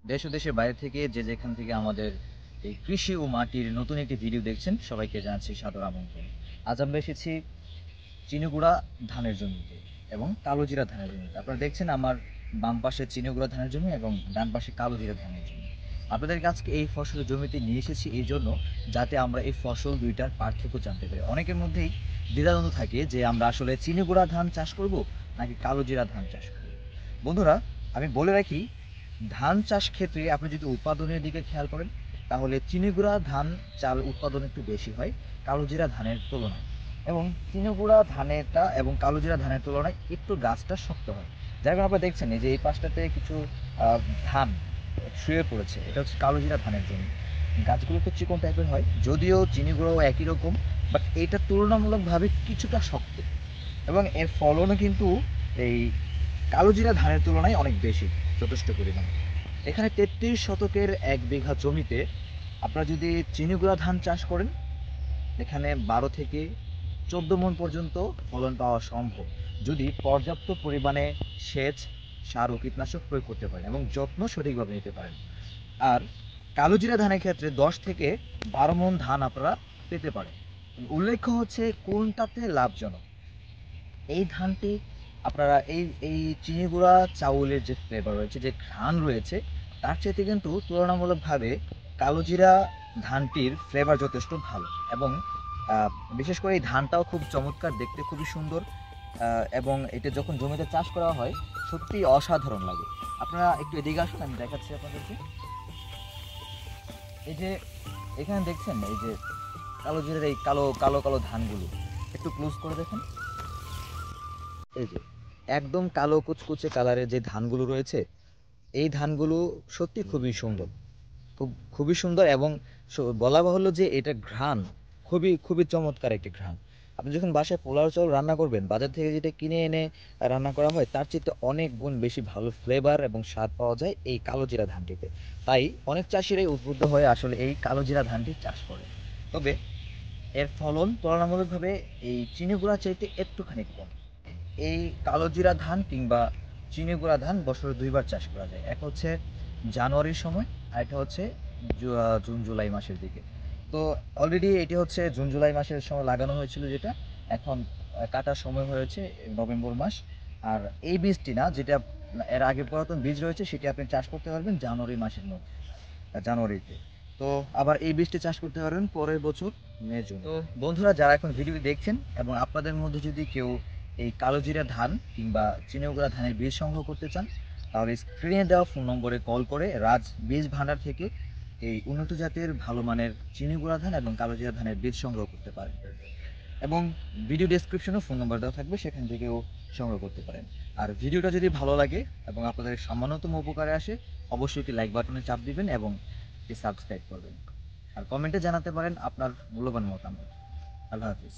দেশ ও দেশের বাইরে থেকে যে যেখান থেকে আমাদের এই কৃষি ও মাটির নতুন একটি ভিডিও দেখছেন সবাইকে জানাচ্ছি সাদর আমন্ত্রণ। আজ আমরা এসেছি চিনিগুড়া ধানের জমিতে এবং কালোজিরা ধানের জমিতে। আপনারা দেখছেন আমার বাম পাশে চিনিগুড়া ধানের জমি এবং ডান পাশে কালোজিরা ধানের জমি। আপনাদেরকে আজকে এই ফসলের জমিতে নিয়ে এসেছি এই জন্য যাতে আমরা এই ফসল দুইটার পার্থক্য জানতে পারি। অনেকের মধ্যেই দ্বিধাদ্বন্দ্ব থাকে যে আমরা আসলে চিনিগুড়া ধান চাষ করব নাকি কালোজিরা ধান চাষ করব। বন্ধুরা, আমি বলে রাখি, ধান চাষ ক্ষেত্রে আপনি যদি উৎপাদনের দিকে খেয়াল করেন তাহলে চিনিগুড়া ধান চাল উৎপাদন একটু বেশি হয় কালোজিরা ধানের তুলনায়, এবং চিনিগুড়া ধানেরটা এবং কালোজিরা ধানের তুলনায় একটু গাছটা শক্ত হয়। যার কারণে আপনারা দেখছেন এই যে এই পাশটাতে কিছু ধান শুয়ে পড়েছে, এটা হচ্ছে কালোজিরা ধানের জন্য। গাছগুলো একটু চিকন টাইপের হয়, যদিও চিনিগুড়াও একই রকম, বাট এটা তুলনামূলকভাবে কিছুটা শক্ত এবং এর ফলনও কিন্তু এই কালোজিরা ধানের তুলনায় অনেক বেশি, যথেষ্ট পরিমাণ। এখানে ৩৩ শতকের ১ বিঘা জমিতে আপনারা যদি চিনিগুড়া ধান চাষ করেন, এখানে ১২ থেকে ১৪ মণ পর্যন্ত ফলন পাওয়া সম্ভব, যদি পর্যাপ্ত পরিমাণে সেচ, সার ও কীটনাশক প্রয়োগ করতে পারেন এবং যত্ন সঠিকভাবে নিতে পারেন। আর কালোজিরা ধানের ক্ষেত্রে ১০ থেকে ১২ মণ ধান আপনারা পেতে পারেন। উল্লেখ্য হচ্ছে কোনটাতে লাভজনক, এই ধানটি আপনারা এই এই চিনিগুড়া চাউলের যে ফ্লেভার রয়েছে, যে ঘ্রাণ রয়েছে, তার চাইতে কিন্তু তুলনামূলকভাবে কালোজিরা ধানটির ফ্লেভার যথেষ্ট ভালো। এবং বিশেষ করে এই ধানটাও খুব চমৎকার দেখতে, খুবই সুন্দর, এবং এটা যখন জমিতে চাষ করা হয় সত্যি অসাধারণ লাগে। আপনারা একটু এদিকে আসুন, আমি দেখাচ্ছি আপনাদেরকে। এই যে এখানে দেখছেন এই যে কালোজিরার এই কালো কালো কালো ধানগুলো, একটু ক্লোজ করে দেখেন। এই যে একদম কালো কুচকুচে কালারের যে ধানগুলো রয়েছে, এই ধানগুলো সত্যি খুবই সুন্দর, খুবই সুন্দর, এবং বলা বাহুল্য যে এটা ঘ্রাণ খুবই খুবই চমৎকার একটি ঘ্রাণ। আপনি যখন বাসায় পোলাও চাউল রান্না করবেন, বাজার থেকে যেটা কিনে এনে রান্না করা হয় তার চেয়ে অনেক গুণ বেশি ভালো ফ্লেভার এবং স্বাদ পাওয়া যায় এই কালোজিরা ধানটিতে। তাই অনেক চাষিরাই উদ্বুদ্ধ হয়ে আসলে এই কালোজিরা ধানটি চাষ করে। তবে এর ফলন তুলনামূলকভাবে এই চিনিগুড়া চাইতে একটুখানি কম। এই কালোজিরা ধান কিংবা চিনিগুড়া ধান বছরে দুইবার চাষ করা যায়, এক হচ্ছে জানুয়ারির সময়, আর একটা হচ্ছে জুন জুলাই মাসের দিকে। তো অলরেডি এটি হচ্ছে জুন জুলাই মাসের সময় লাগানো হয়েছিল, যেটা এখন কাটার সময় হয়েছে নভেম্বর মাস। আর এই বীজটি না, যেটা এর আগে পুরাতন বীজ রয়েছে, সেটি আপনি চাষ করতে পারবেন জানুয়ারি মাসের মধ্যে, জানুয়ারিতে। তো আবার এই বীজটি চাষ করতে পারবেন পরের বছর মে জুন। তো বন্ধুরা, যারা এখন ভিডিওটি দেখছেন এবং আপনাদের মধ্যে যদি কেউ এই কালোজিরা ধান কিংবা চিনিগুড়া ধানের বীজ সংগ্রহ করতে চান, তাহলে স্ক্রিনে দেওয়া ফোন নম্বরে কল করে রাজ বীজ ভান্ডার থেকে এই উন্নত জাতের ভালো মানের চিনিগুড়া ধান এবং কালোজিরা ধানের বীজ সংগ্রহ করতে পারেন। এবং ভিডিও ডেসক্রিপশনেও ফোন নম্বর দেওয়া থাকবে, সেখান থেকেও সংগ্রহ করতে পারেন। আর ভিডিওটা যদি ভালো লাগে এবং আপনাদের সামান্যতম উপকারে আসে, অবশ্যই একটি লাইক বাটনে চাপ দিবেন এবং একটি সাবস্ক্রাইব করবেন। আর কমেন্টে জানাতে পারেন আপনার মূল্যবান মতামত। আল্লাহ হাফিজ।